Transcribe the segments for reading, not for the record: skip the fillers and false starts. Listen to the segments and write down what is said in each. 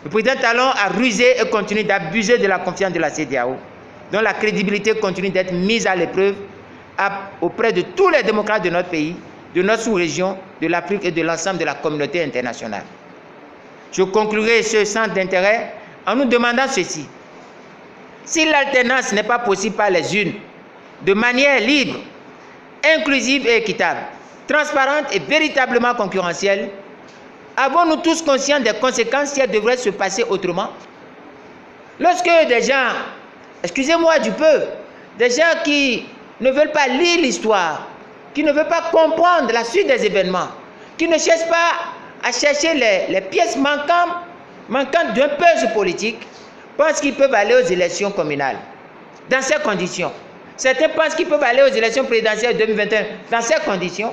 Le président Talon a rusé et continue d'abuser de la confiance de la CEDEAO, dont la crédibilité continue d'être mise à l'épreuve auprès de tous les démocrates de notre pays, de notre sous-région, de l'Afrique et de l'ensemble de la communauté internationale. Je conclurai ce centre d'intérêt en nous demandant ceci. Si l'alternance n'est pas possible par les unes, de manière libre, inclusive et équitable, transparente et véritablement concurrentielle, avons-nous tous conscience des conséquences si elle devrait se passer autrement? Lorsque des gens, excusez-moi du peu, des gens qui ne veulent pas lire l'histoire, qui ne veulent pas comprendre la suite des événements, qui ne cherchent pas à chercher les pièces manquantes d'un puzzle politique, pensent qu'ils peuvent aller aux élections communales. Dans ces conditions, certains pensent qu'ils peuvent aller aux élections présidentielles 2021. Dans ces conditions,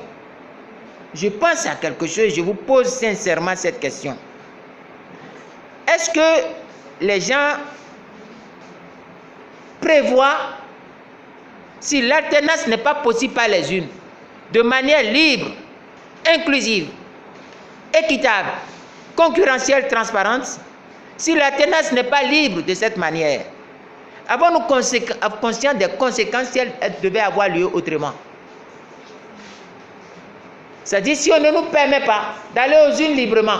je pense à quelque chose, je vous pose sincèrement cette question. Est-ce que les gens prévoient, si l'alternance n'est pas possible par les unes, de manière libre, inclusive, équitable, concurrentielle, transparente, si l'alternance n'est pas libre de cette manière, avons-nous conscience des conséquences si elle devait avoir lieu autrement? C'est-à-dire, si on ne nous permet pas d'aller aux urnes librement,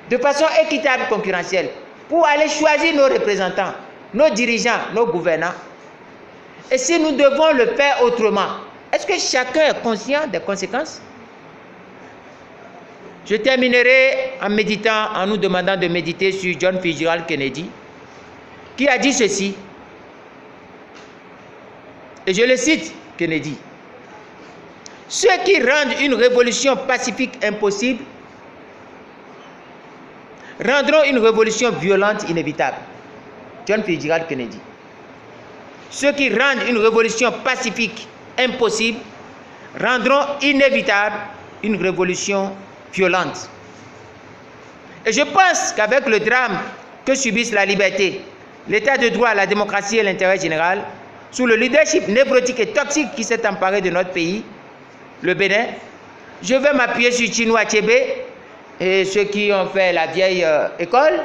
de façon équitable et concurrentielle, pour aller choisir nos représentants, nos dirigeants, nos gouvernants, et si nous devons le faire autrement, est-ce que chacun est conscient des conséquences? Je terminerai en méditant, en nous demandant de méditer sur John Fitzgerald Kennedy, qui a dit ceci, et je le cite, Kennedy: « Ceux qui rendent une révolution pacifique impossible rendront une révolution violente inévitable. » John Fitzgerald Kennedy. Ceux qui rendent une révolution pacifique impossible rendront inévitable une révolution violente. Et je pense qu'avec le drame que subissent la liberté, l'état de droit, la démocratie et l'intérêt général, sous le leadership névrotique et toxique qui s'est emparé de notre pays, le Bénin, je vais m'appuyer sur Chinua Achebe, et ceux qui ont fait la vieille école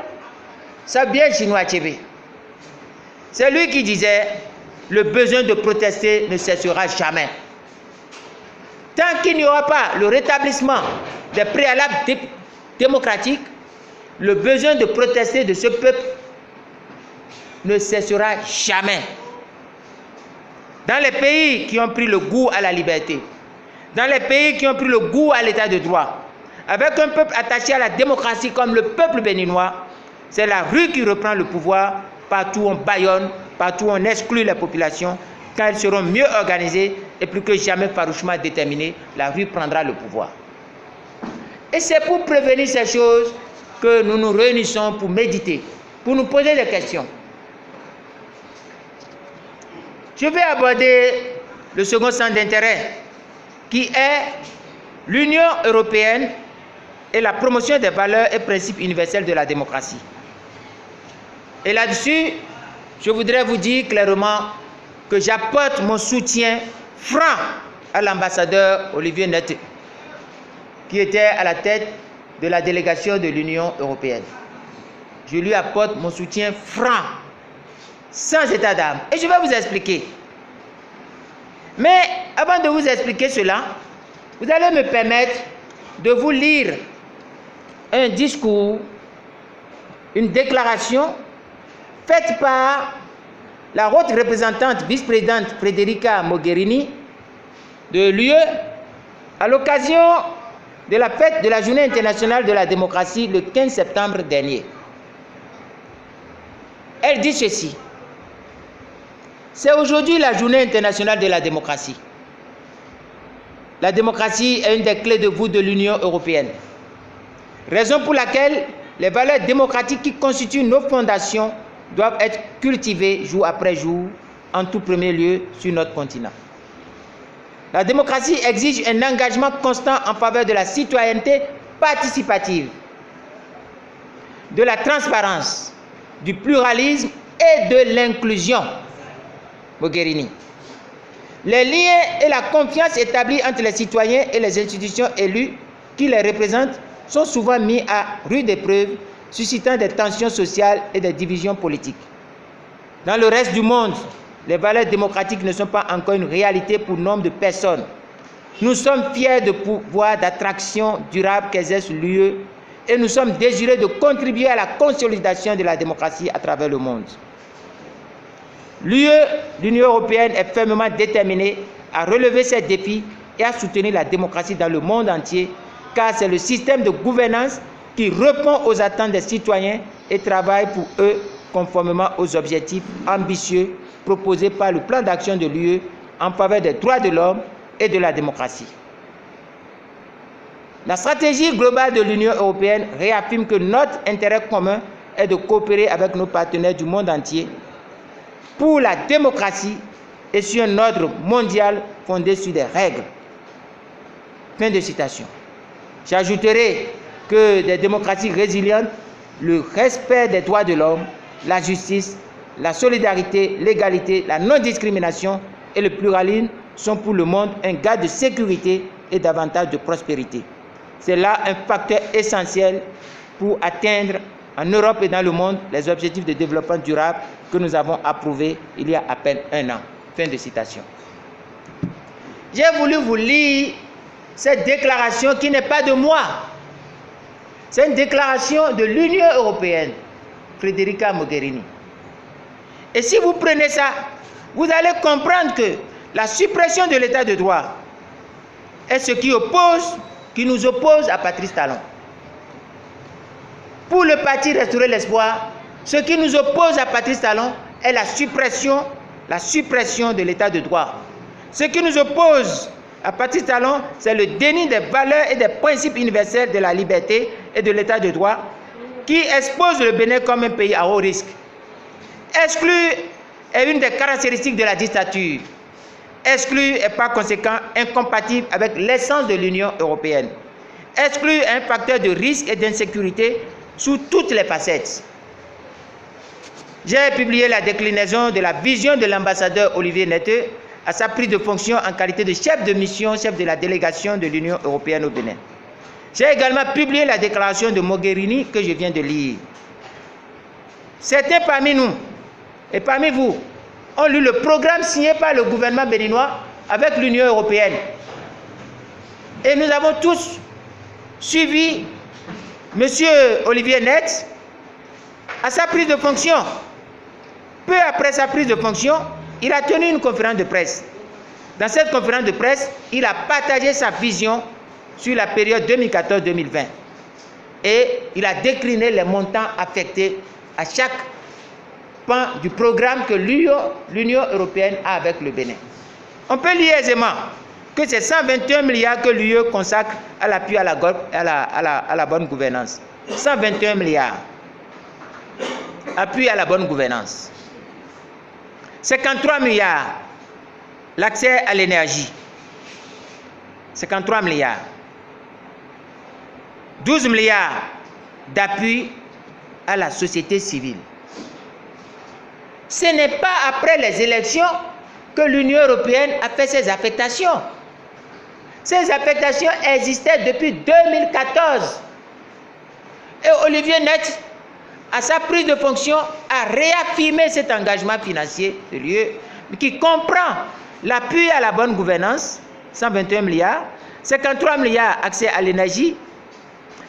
savent bien Chinua Achebe. C'est lui qui disait: le besoin de protester ne cessera jamais. Tant qu'il n'y aura pas le rétablissement des préalables démocratiques, le besoin de protester de ce peuple ne cessera jamais. Dans les pays qui ont pris le goût à la liberté, dans les pays qui ont pris le goût à l'état de droit, avec un peuple attaché à la démocratie comme le peuple béninois, c'est la rue qui reprend le pouvoir. Partout on bâillonne, partout on exclut les populations. Quand elles seront mieux organisées et plus que jamais farouchement déterminées, la rue prendra le pouvoir. Et c'est pour prévenir ces choses que nous nous réunissons pour méditer, pour nous poser des questions. Je vais aborder le second centre d'intérêt, qui est l'Union européenne et la promotion des valeurs et principes universels de la démocratie. Et là-dessus, je voudrais vous dire clairement que j'apporte mon soutien franc à l'ambassadeur Olivier Nette, qui était à la tête de la délégation de l'Union européenne. Je lui apporte mon soutien franc, sans état d'âme. Et je vais vous expliquer. Mais avant de vous expliquer cela, vous allez me permettre de vous lire un discours, une déclaration faite par la haute représentante vice-présidente Federica Mogherini de l'UE à l'occasion de la fête de la Journée internationale de la démocratie le 15 septembre dernier. Elle dit ceci: c'est aujourd'hui la Journée internationale de la démocratie. La démocratie est une des clés de voûte de l'Union européenne. Raison pour laquelle les valeurs démocratiques qui constituent nos fondations doivent être cultivées jour après jour, en tout premier lieu sur notre continent. La démocratie exige un engagement constant en faveur de la citoyenneté participative, de la transparence, du pluralisme et de l'inclusion. Mogherini. Les liens et la confiance établis entre les citoyens et les institutions élues qui les représentent sont souvent mis à rude épreuve suscitant des tensions sociales et des divisions politiques. Dans le reste du monde, les valeurs démocratiques ne sont pas encore une réalité pour nombre de personnes. Nous sommes fiers du pouvoir d'attraction durable qu'exerce l'UE et nous sommes désireux de contribuer à la consolidation de la démocratie à travers le monde. L'Union européenne est fermement déterminée à relever ces défis et à soutenir la démocratie dans le monde entier, car c'est le système de gouvernance qui répond aux attentes des citoyens et travaille pour eux conformément aux objectifs ambitieux proposés par le plan d'action de l'UE en faveur des droits de l'homme et de la démocratie. La stratégie globale de l'Union européenne réaffirme que notre intérêt commun est de coopérer avec nos partenaires du monde entier pour la démocratie et sur un ordre mondial fondé sur des règles. Fin de citation. J'ajouterai que des démocraties résilientes, le respect des droits de l'homme, la justice, la solidarité, l'égalité, la non-discrimination et le pluralisme sont pour le monde un gage de sécurité et davantage de prospérité. C'est là un facteur essentiel pour atteindre en Europe et dans le monde les objectifs de développement durable que nous avons approuvés il y a à peine un an. Fin de citation. J'ai voulu vous lire cette déclaration qui n'est pas de moi. C'est une déclaration de l'Union européenne, Federica Mogherini. Et si vous prenez ça, vous allez comprendre que la suppression de l'état de droit est ce qui nous oppose à Patrice Talon. Pour le parti Restaurer l'Espoir, ce qui nous oppose à Patrice Talon est la suppression de l'état de droit. Ce qui nous oppose à Patrice Talon, c'est le déni des valeurs et des principes universels de la liberté et de l'état de droit qui expose le Bénin comme un pays à haut risque. Exclure est une des caractéristiques de la dictature. Exclure est par conséquent incompatible avec l'essence de l'Union européenne. Exclure est un facteur de risque et d'insécurité sous toutes les facettes. J'ai publié la déclinaison de la vision de l'ambassadeur Olivier Netteux à sa prise de fonction en qualité de chef de mission, chef de la délégation de l'Union européenne au Bénin. J'ai également publié la déclaration de Mogherini que je viens de lire. Certains parmi nous et parmi vous ont lu le programme signé par le gouvernement béninois avec l'Union européenne. Et nous avons tous suivi M. Olivier Netteux à sa prise de fonction. Peu après sa prise de fonction, il a tenu une conférence de presse. Dans cette conférence de presse, il a partagé sa vision sur la période 2014-2020. Et il a décliné les montants affectés à chaque pan du programme que l'Union européenne a avec le Bénin. On peut lire aisément que c'est 121 milliards que l'UE consacre à l'appui à la bonne gouvernance. 121 milliards. Appui à la bonne gouvernance. 53 milliards. L'accès à l'énergie. 53 milliards. 12 milliards d'appui à la société civile. Ce n'est pas après les élections que l'Union européenne a fait ses affectations. Ces affectations existaient depuis 2014. Et Olivier Netteux, à sa prise de fonction, a réaffirmé cet engagement financier de l'UE qui comprend l'appui à la bonne gouvernance, 121 milliards, 53 milliards accès à l'énergie,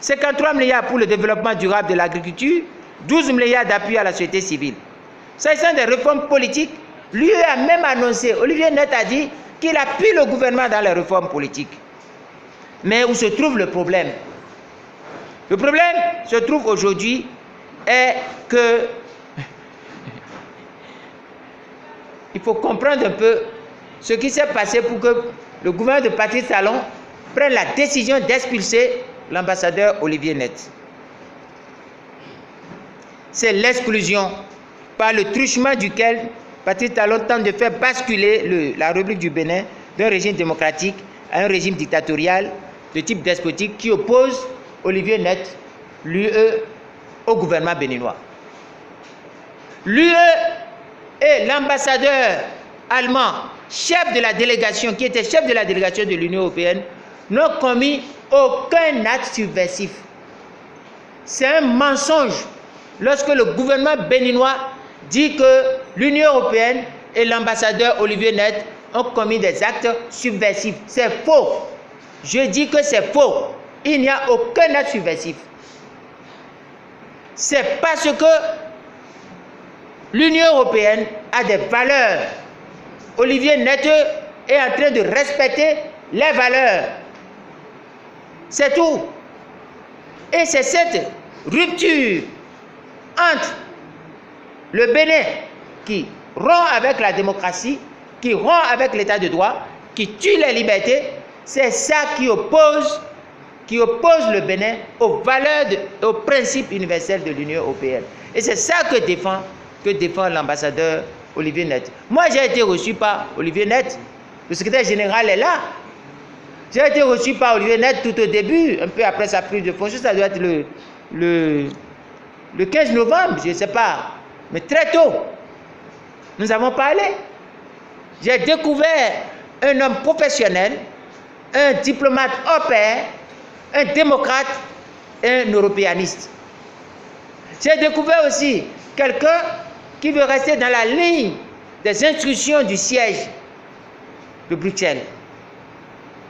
53 milliards pour le développement durable de l'agriculture, 12 milliards d'appui à la société civile. S'agissant des réformes politiques, l'UE a même annoncé, Olivier Netteux a dit qu'il appuie le gouvernement dans les réformes politiques. Mais où se trouve le problème? Le problème se trouve aujourd'hui est que il faut comprendre un peu ce qui s'est passé pour que le gouvernement de Patrice Talon prenne la décision d'expulser l'ambassadeur Olivier Netteux. C'est l'exclusion par le truchement duquel Patrice Talon tente de faire basculer la République du Bénin d'un régime démocratique à un régime dictatorial de type despotique qui oppose Olivier Netteux, l'UE, au gouvernement béninois. L'UE et l'ambassadeur allemand, chef de la délégation, qui était chef de la délégation de l'Union européenne, n'ont commis aucun acte subversif. c'est un mensonge lorsque le gouvernement béninois dit que l'Union européenne et l'ambassadeur Olivier Net ont commis des actes subversifs. C'est faux. Je dis que c'est faux. Il n'y a aucun acte subversif. C'est parce que l'Union européenne a des valeurs. Olivier Net est en train de respecter les valeurs. C'est tout. Et c'est cette rupture entre le Bénin qui rompt avec la démocratie, qui rompt avec l'état de droit, qui tue les libertés, c'est ça qui oppose le Bénin aux valeurs, aux principes universels de l'Union européenne. Et c'est ça que défend l'ambassadeur Olivier Net. Moi, j'ai été reçu par Olivier Net. Le secrétaire général est là. J'ai été reçu par Olivier Net tout au début, un peu après sa prise de fonction. Ça doit être le 15 novembre, je ne sais pas. Mais très tôt, nous avons parlé. J'ai découvert un homme professionnel, un diplomate au pair, un démocrate et un européaniste. J'ai découvert aussi quelqu'un qui veut rester dans la ligne des instructions du siège de Bruxelles.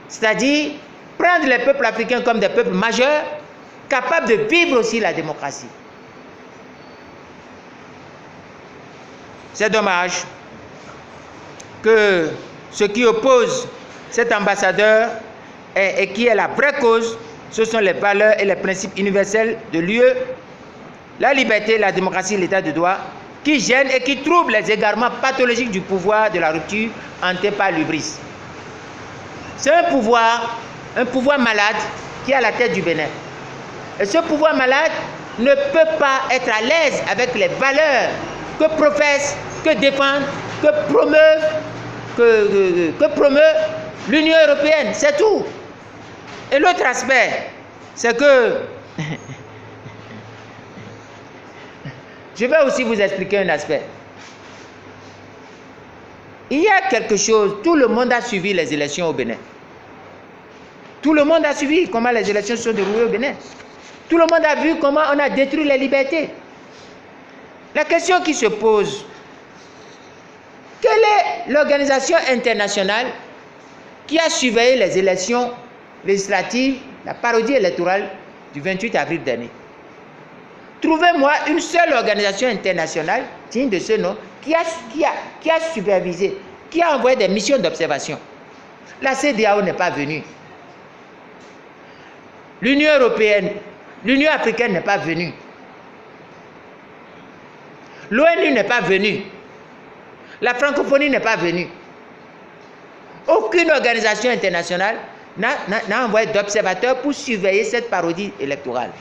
C'est-à-dire prendre les peuples africains comme des peuples majeurs, capables de vivre aussi la démocratie. C'est dommage que ce qui oppose cet ambassadeur et qui est la vraie cause, ce sont les valeurs et les principes universels de l'UE, la liberté, la démocratie, l'état de droit, qui gênent et qui troublent les égarements pathologiques du pouvoir de la rupture hanté par l'hubris. C'est un pouvoir malade qui est à la tête du Bénin. Et ce pouvoir malade ne peut pas être à l'aise avec les valeurs que professe, que défend, que promeut l'Union européenne. C'est tout. Et l'autre aspect, c'est que je vais aussi vous expliquer un aspect. Il y a quelque chose, tout le monde a suivi les élections au Bénin. Tout le monde a suivi comment les élections se sont déroulées au Bénin. Tout le monde a vu comment on a détruit les libertés. La question qui se pose, quelle est l'organisation internationale qui a surveillé les élections législatives, la parodie électorale du 28 avril dernier? Trouvez-moi une seule organisation internationale digne de ce nom qui a supervisé, qui a envoyé des missions d'observation. La CEDEAO n'est pas venue. L'Union européenne, l'Union africaine n'est pas venue. L'ONU n'est pas venue. La francophonie n'est pas venue. Aucune organisation internationale n'a envoyé d'observateurs pour surveiller cette parodie électorale.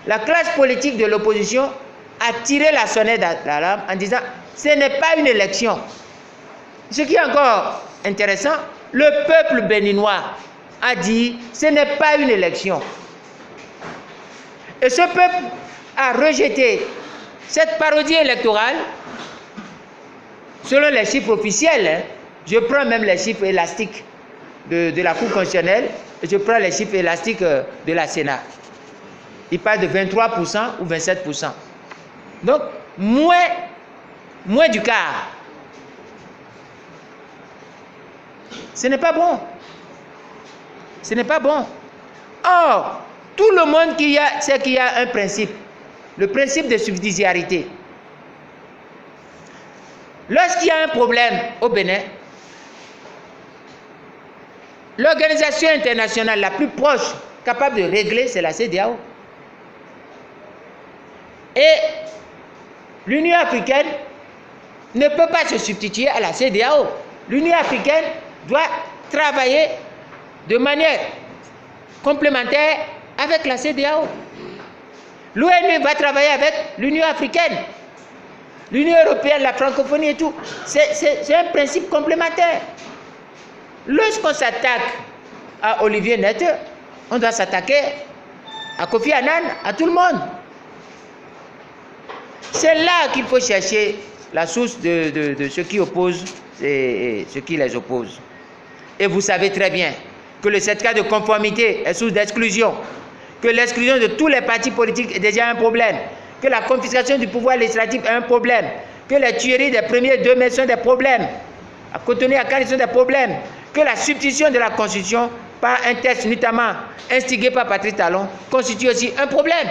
La classe politique de l'opposition a tiré la sonnette d'alarme en disant « ce n'est pas une élection ». Ce qui est encore intéressant, le peuple béninois a dit « ce n'est pas une élection ». Et ce peuple a rejeté cette parodie électorale selon les chiffres officiels. Je prends même les chiffres élastiques de la Cour constitutionnelle et je prends les chiffres élastiques de la Sénat. Il parle de 23% ou 27%. Donc, moins du quart. Ce n'est pas bon. Ce n'est pas bon. Or, tout le monde sait qu'il y a un principe. Le principe de subsidiarité. Lorsqu'il y a un problème au Bénin, l'organisation internationale la plus proche capable de régler, c'est la CEDEAO. Et l'Union africaine ne peut pas se substituer à la CEDEAO. L'Union africaine doit travailler de manière complémentaire avec la CEDEAO. L'ONU va travailler avec l'Union africaine. L'Union européenne, la francophonie et tout. C'est un principe complémentaire. Lorsqu'on s'attaque à Olivier Net, on doit s'attaquer à Kofi Annan, à tout le monde. C'est là qu'il faut chercher la source de ce qui oppose et ce qui les oppose. Et vous savez très bien que le certificat de conformité est source d'exclusion. que l'exclusion de tous les partis politiques est déjà un problème, que la confiscation du pouvoir législatif est un problème, que les tueries des premiers 2 mai sont des problèmes, à Cotonou et à Kali sont des problèmes, que la substitution de la Constitution par un texte notamment instigé par Patrice Talon constitue aussi un problème.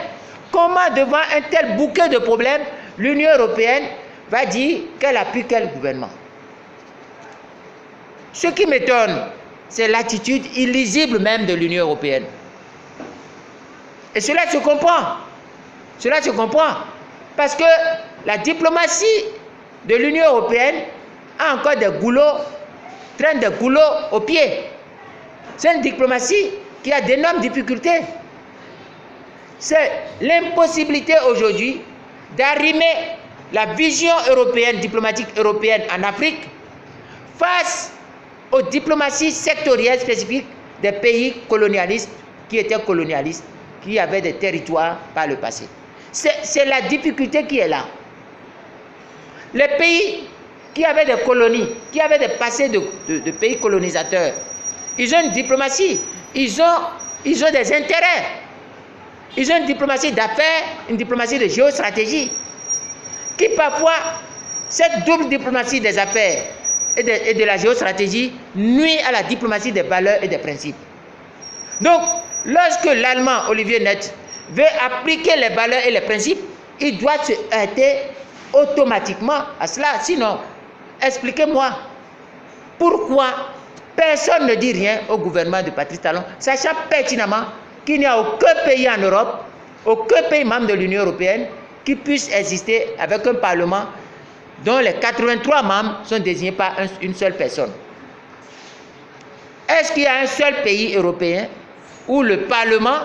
Comment, devant un tel bouquet de problèmes, l'Union européenne va dire qu'elle appuie quel gouvernement? Ce qui m'étonne, c'est l'attitude illisible même de l'Union européenne. Et cela se comprend. Cela se comprend. Parce que la diplomatie de l'Union européenne a encore des goulots, traîne des goulots aux pieds. C'est une diplomatie qui a d'énormes difficultés. C'est l'impossibilité aujourd'hui d'arrimer la vision européenne, diplomatique européenne en Afrique face aux diplomaties sectorielles spécifiques des pays colonialistes qui étaient colonialistes, qui avaient des territoires par le passé. C'est la difficulté qui est là. Les pays qui avaient des colonies, qui avaient des passés de pays colonisateurs, ils ont une diplomatie, ils ont des intérêts, ils ont une diplomatie d'affaires, une diplomatie de géostratégie, qui parfois, cette double diplomatie des affaires et de la géostratégie nuit à la diplomatie des valeurs et des principes. Donc, lorsque l'Allemand Olivier Nett veut appliquer les valeurs et les principes, il doit se heurter automatiquement à cela. Sinon, expliquez-moi pourquoi personne ne dit rien au gouvernement de Patrice Talon, sachant pertinemment qu'il n'y a aucun pays en Europe, aucun pays membre de l'Union européenne qui puisse exister avec un parlement dont les 83 membres sont désignés par une seule personne. Est-ce qu'il y a un seul pays européen où le Parlement,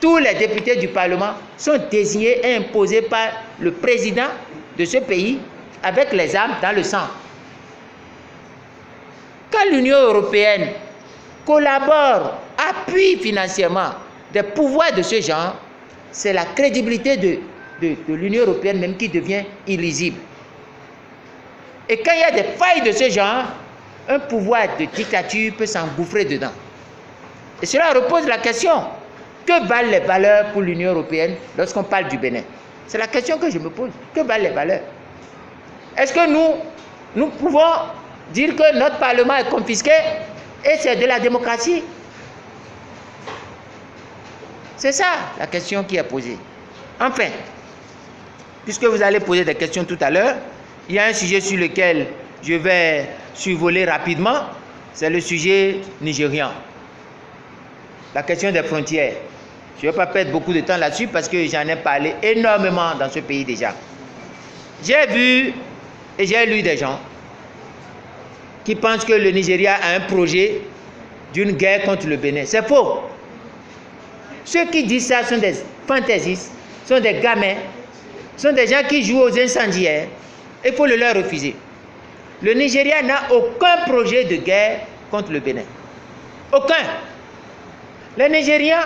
tous les députés du Parlement sont désignés et imposés par le président de ce pays avec les armes dans le sang? Quand l'Union européenne collabore, appuie financièrement des pouvoirs de ce genre, c'est la crédibilité de l'Union européenne même qui devient illisible. Et quand il y a des failles de ce genre, un pouvoir de dictature peut s'engouffrer dedans. Et cela repose la question, que valent les valeurs pour l'Union européenne lorsqu'on parle du Bénin? C'est la question que je me pose. Que valent les valeurs? Est-ce que nous pouvons dire que notre Parlement est confisqué et c'est de la démocratie? C'est ça la question qui est posée. Enfin, puisque vous allez poser des questions tout à l'heure, il y a un sujet sur lequel je vais survoler rapidement, c'est le sujet nigérian. La question des frontières. Je ne vais pas perdre beaucoup de temps là-dessus parce que j'en ai parlé énormément dans ce pays déjà. J'ai vu et j'ai lu des gens qui pensent que le Nigeria a un projet d'une guerre contre le Bénin. C'est faux. Ceux qui disent ça sont des fantaisistes, sont des gamins, sont des gens qui jouent aux incendiaires. Il faut le leur refuser. Le Nigeria n'a aucun projet de guerre contre le Bénin. Aucun. Les Nigériens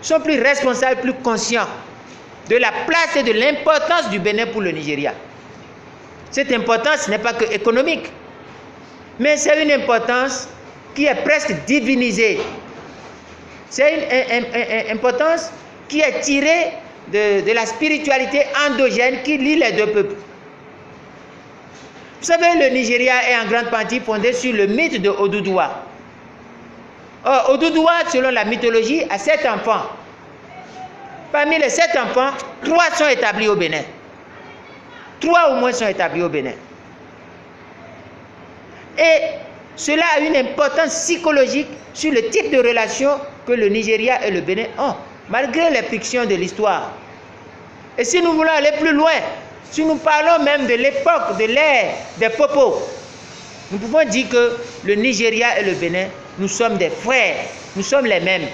sont plus responsables, plus conscients de la place et de l'importance du Bénin pour le Nigeria. Cette importance n'est pas que économique, mais c'est une importance qui est presque divinisée. C'est une importance qui est tirée de la spiritualité endogène qui lie les deux peuples. Vous savez, le Nigeria est en grande partie fondé sur le mythe de Oduduwa. Or, Oduduwa, selon la mythologie, a 7 enfants. Parmi les 7 enfants, 3 sont établis au Bénin. 3 au moins sont établis au Bénin. Et cela a une importance psychologique sur le type de relation que le Nigeria et le Bénin ont, malgré les fictions de l'histoire. Et si nous voulons aller plus loin, si nous parlons même de l'époque, de l'ère des Popos, nous pouvons dire que le Nigeria et le Bénin, nous sommes des frères, nous sommes les mêmes.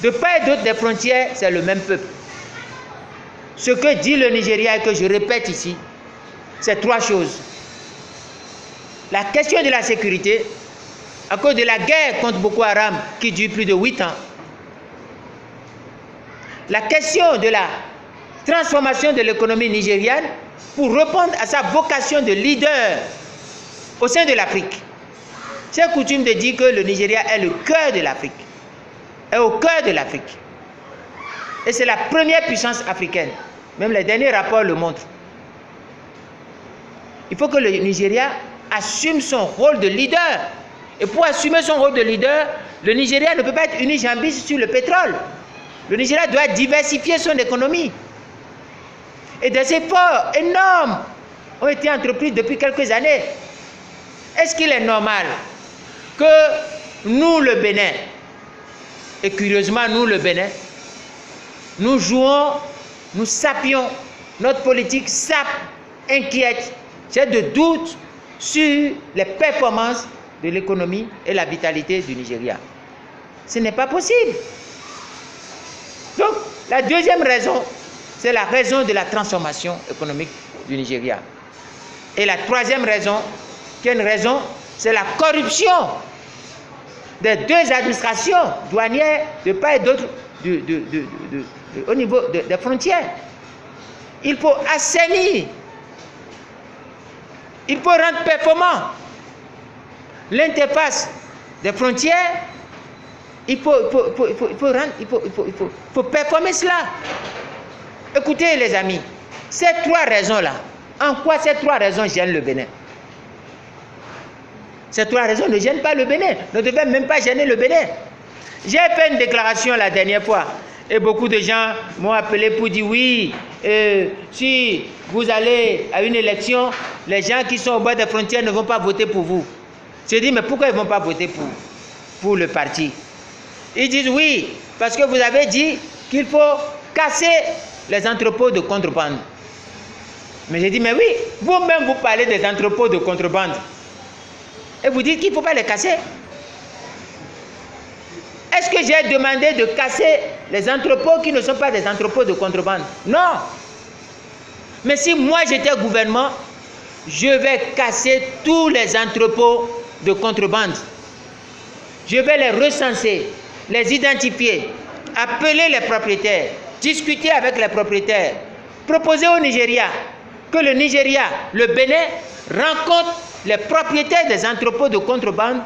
De part et d'autre des frontières, c'est le même peuple. Ce que dit le Nigeria et que je répète ici, c'est 3 choses. La question de la sécurité, à cause de la guerre contre Boko Haram qui dure plus de 8 ans. La question de la transformation de l'économie nigériane pour répondre à sa vocation de leader au sein de l'Afrique. J'ai coutume de dire que le Nigeria est le cœur de l'Afrique. est au cœur de l'Afrique. Et c'est la première puissance africaine. Même les derniers rapports le montrent. Il faut que le Nigeria assume son rôle de leader. Et pour assumer son rôle de leader, le Nigeria ne peut pas être unijambiste sur le pétrole. Le Nigeria doit diversifier son économie. Et des efforts énormes ont été entrepris depuis quelques années. Est-ce qu'il est normal que nous, le Bénin, et curieusement, nous, le Bénin, nous jouons, nous sapions, notre politique sape, inquiète, j'ai de doutes sur les performances de l'économie et la vitalité du Nigeria. Ce n'est pas possible. Donc, la deuxième raison, c'est la raison de la transformation économique du Nigeria. Et la troisième raison, qui est une raison, c'est la corruption des deux administrations douanières de part et d'autre au niveau des frontières. Il faut assainir, il faut rendre performant l'interface des frontières. Il faut performer cela. Écoutez les amis, ces trois raisons-là, en quoi ces trois raisons gênent le Bénin? Ces trois raisons ne gênent pas le Bénin, ne devaient même pas gêner le Bénin. J'ai fait une déclaration la dernière fois et beaucoup de gens m'ont appelé pour dire oui, si vous allez à une élection, les gens qui sont au bord des frontières ne vont pas voter pour vous. Je dis mais pourquoi ils ne vont pas voter pour le parti? Ils disent oui, parce que vous avez dit qu'il faut casser les entrepôts de contrebande. Mais j'ai dit mais oui, vous-même vous parlez des entrepôts de contrebande. Et vous dites qu'il ne faut pas les casser. Est-ce que j'ai demandé de casser les entrepôts qui ne sont pas des entrepôts de contrebande? Non. Mais si moi j'étais au gouvernement, je vais casser tous les entrepôts de contrebande. Je vais les recenser, les identifier, appeler les propriétaires, discuter avec les propriétaires, proposer au Nigeria que le Nigeria, le Bénin, rencontre les propriétaires des entrepôts de contrebande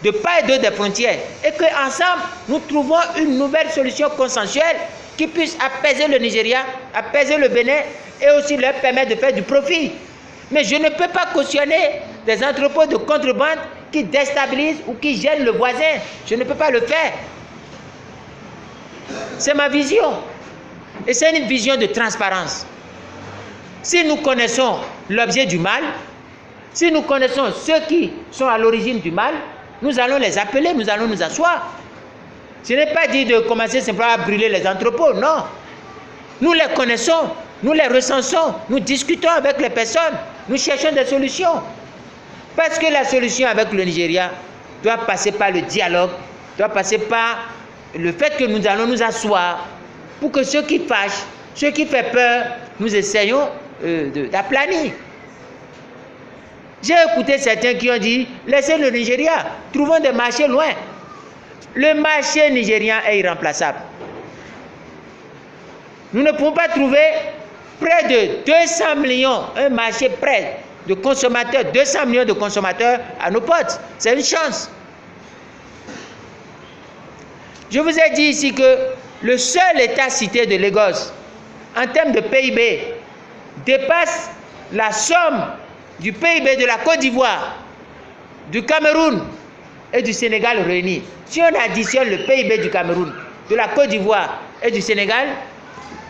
de part et d'autre des frontières et qu'ensemble, nous trouvons une nouvelle solution consensuelle qui puisse apaiser le Nigeria, apaiser le Bénin et aussi leur permettre de faire du profit. Mais je ne peux pas cautionner des entrepôts de contrebande qui déstabilisent ou qui gênent le voisin. Je ne peux pas le faire. C'est ma vision. Et c'est une vision de transparence. Si nous connaissons l'objet du mal, si nous connaissons ceux qui sont à l'origine du mal, nous allons les appeler, nous allons nous asseoir. Ce n'est pas dit de commencer simplement à brûler les entrepôts, non. Nous les connaissons, nous les recensons, nous discutons avec les personnes, nous cherchons des solutions. Parce que la solution avec le Nigeria doit passer par le dialogue, doit passer par le fait que nous allons nous asseoir pour que ceux qui fâchent, ceux qui font peur, nous essayons d'aplanir. J'ai écouté certains qui ont dit, laissez le Nigeria, trouvons des marchés loin. Le marché nigérien est irremplaçable. Nous ne pouvons pas trouver près de 200 millions, un marché près de consommateurs, 200 millions de consommateurs à nos portes. C'est une chance. Je vous ai dit ici que le seul État cité de Lagos, en termes de PIB, dépasse la somme du PIB de la Côte d'Ivoire, du Cameroun et du Sénégal réunis. Si on additionne le PIB du Cameroun, de la Côte d'Ivoire et du Sénégal,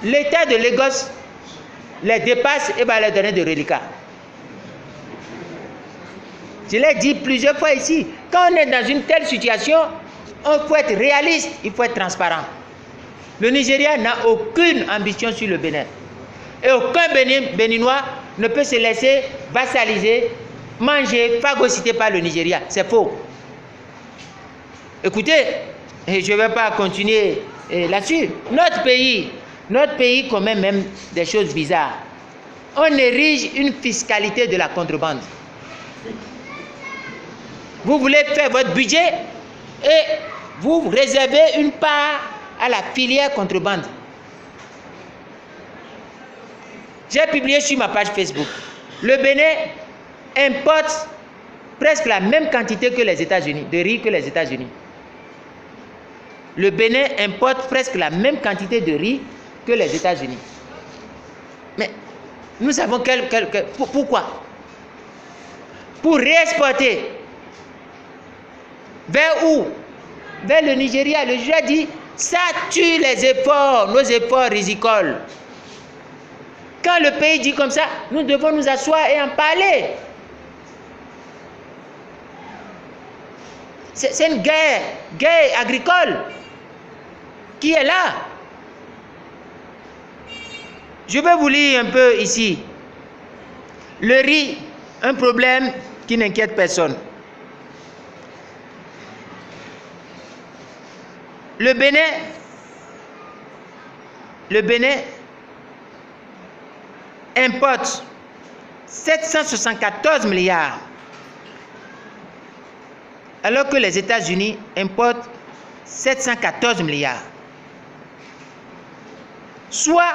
l'État de Lagos les dépasse et va leur donner des reliquats. Je l'ai dit plusieurs fois ici, quand on est dans une telle situation, il faut être réaliste, il faut être transparent. Le Nigeria n'a aucune ambition sur le Bénin. Et aucun Béninois ne peut se laisser vassaliser, manger, phagocyter par le Nigeria. C'est faux. Écoutez, et je ne vais pas continuer là-dessus. Notre pays commet même des choses bizarres. On érige une fiscalité de la contrebande. Vous voulez faire votre budget et vous réservez une part à la filière contrebande. J'ai publié sur ma page Facebook. Le Bénin importe presque la même quantité que les États-Unis, de riz que les États-Unis. le Bénin importe presque la même quantité de riz que les États-Unis. Mais nous savons pourquoi? Pour réexporter. Vers où? Vers le Nigeria. Le juge a dit, ça tue les efforts, nos efforts rizicoles. Quand le pays dit comme ça, nous devons nous asseoir et en parler. C'est une guerre agricole qui est là. Je vais vous lire un peu ici. Le riz, un problème qui n'inquiète personne. Le Bénin importe 774 milliards, alors que les États-Unis importent 714 milliards. Soit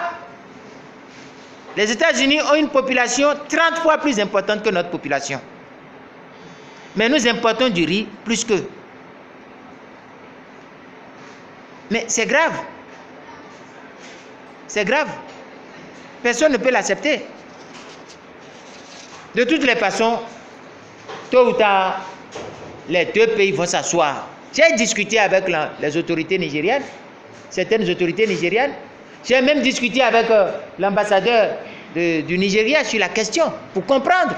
les États-Unis ont une population 30 fois plus importante que notre population. Mais nous importons du riz plus qu'eux. Mais c'est grave. C'est grave. Personne ne peut l'accepter. De toutes les façons, tôt ou tard, les deux pays vont s'asseoir. J'ai discuté avec les autorités nigériennes, certaines autorités nigériennes. J'ai même discuté avec l'ambassadeur du Nigeria sur la question, pour comprendre.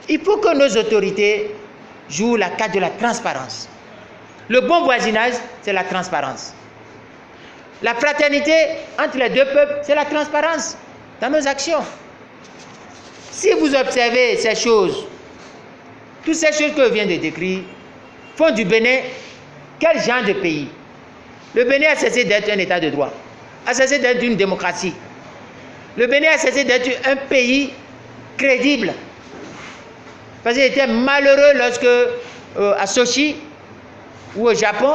Il faut que nos autorités jouent la carte de la transparence. Le bon voisinage, c'est la transparence. La fraternité entre les deux peuples, c'est la transparence dans nos actions. Si vous observez ces choses, toutes ces choses que je viens de décrire, font du Bénin quel genre de pays? Le Bénin a cessé d'être un état de droit, a cessé d'être une démocratie. Le Bénin a cessé d'être un pays crédible. Parce qu'il était malheureux lorsque, à Sochi ou au Japon,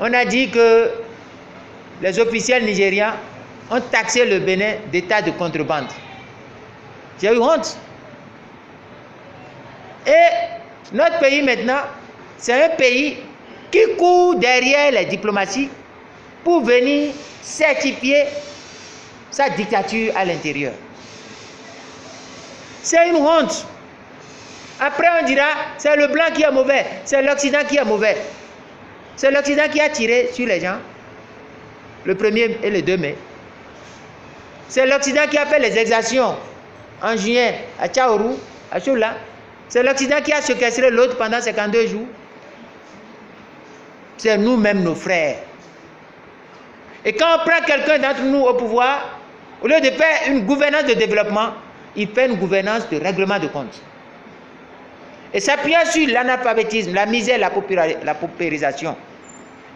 on a dit que les officiels nigérians ont taxé le Bénin d'état de contrebande. J'ai eu honte. Et notre pays maintenant, c'est un pays qui court derrière les diplomaties pour venir certifier sa dictature à l'intérieur. C'est une honte. Après on dira, c'est le blanc qui est mauvais, c'est l'Occident qui est mauvais. C'est l'Occident qui a tiré sur les gens le 1er et le 2 mai. C'est l'Occident qui a fait les exactions en juin à Tchaourou, à Choula. C'est l'Occident qui a séquestré l'autre pendant 52 jours. C'est nous-mêmes, nos frères. Et quand on prend quelqu'un d'entre nous au pouvoir, au lieu de faire une gouvernance de développement, il fait une gouvernance de règlement de compte. Et s'appuyant sur l'analphabétisme, la misère, la paupérisation,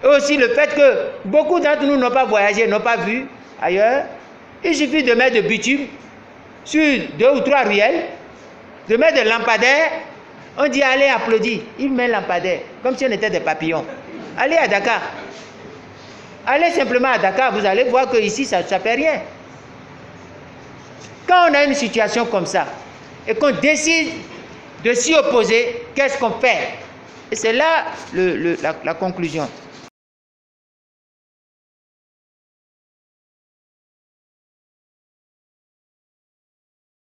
et aussi le fait que beaucoup d'entre nous n'ont pas voyagé, n'ont pas vu ailleurs, il suffit de mettre de bitume sur 2 ou 3 ruelles, de mettre de lampadaires, on dit allez applaudir, il met lampadaire, comme si on était des papillons. Allez à Dakar. Allez simplement à Dakar, vous allez voir que ici ça ne fait rien. Quand on a une situation comme ça, et qu'on décide de s'y opposer, qu'est-ce qu'on fait? Et c'est là la conclusion.